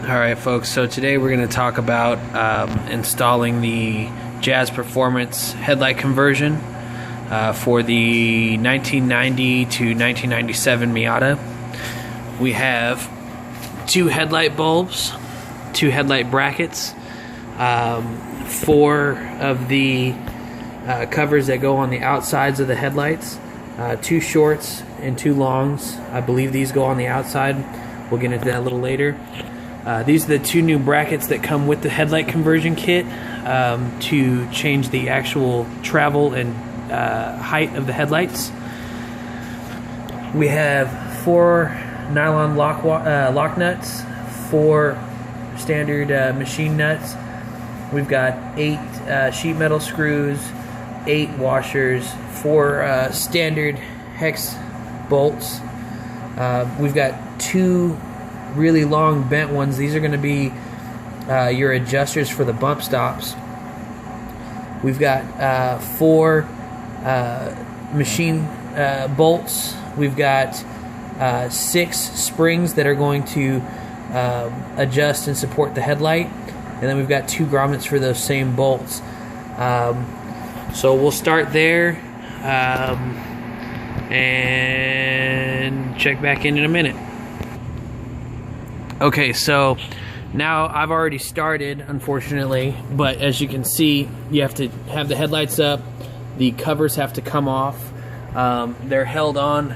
Alright folks, so today we're going to talk about installing the Jazz Performance headlight conversion for the 1990 to 1997 Miata. We have two headlight bulbs, two headlight brackets, four of the covers that go on the outsides of the headlights, two shorts and two longs. I believe these go on the outside. We'll get into that a little later. These are the two new brackets that come with the headlight conversion kit to change the actual travel and height of the headlights. We have four nylon lock nuts, four standard machine nuts. We've got 8 sheet metal screws, 8 washers, 4 standard hex bolts. We've got 2 really long bent ones. These are going to be your adjusters for the bump stops. We've got 4 machine bolts. We've got 6 springs that are going to adjust and support the headlight, and then we've got 2 grommets for those same bolts. So we'll start there and check back in a minute. Okay, so now I've already started, unfortunately, but as you can see, you have to have the headlights up. The covers have to come off. They're held on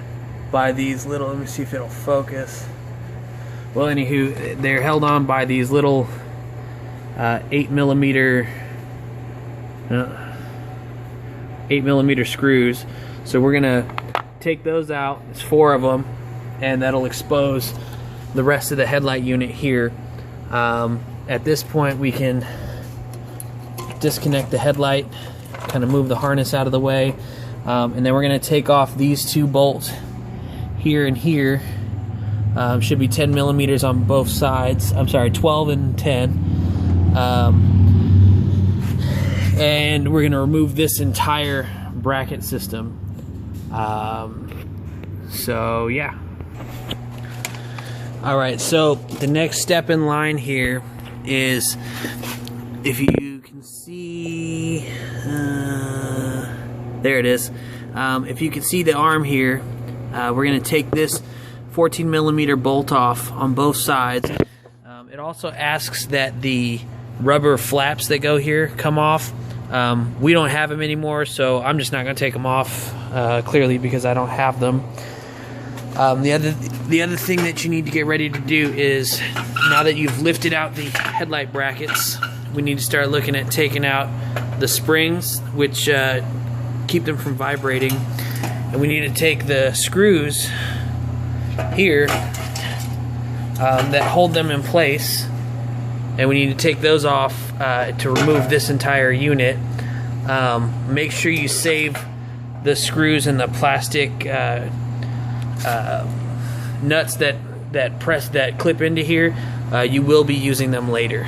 by these little, let me see if it'll focus. Well, anywho, they're held on by these little 8 millimeter screws. So we're gonna take those out. It's 4 of them, and that'll expose the rest of the headlight unit here. At this point, we can disconnect the headlight, kind of move the harness out of the way, and then we're going to take off these 2 bolts here and here. Should be 10 millimeters on both sides. I'm sorry, 12 and 10. And we're going to remove this entire bracket system. So yeah. Alright, so the next step in line here is, if you can see, there it is. If you can see the arm here, we're going to take this 14 millimeter bolt off on both sides. It also asks that the rubber flaps that go here come off. We don't have them anymore, so I'm just not going to take them off, clearly, because I don't have them. The other thing that you need to get ready to do is, now that you've lifted out the headlight brackets, we need to start looking at taking out the springs, which keep them from vibrating, and we need to take the screws here that hold them in place, and we need to take those off to remove this entire unit. Make sure you save the screws and the plastic nuts that clip into here. You will be using them later.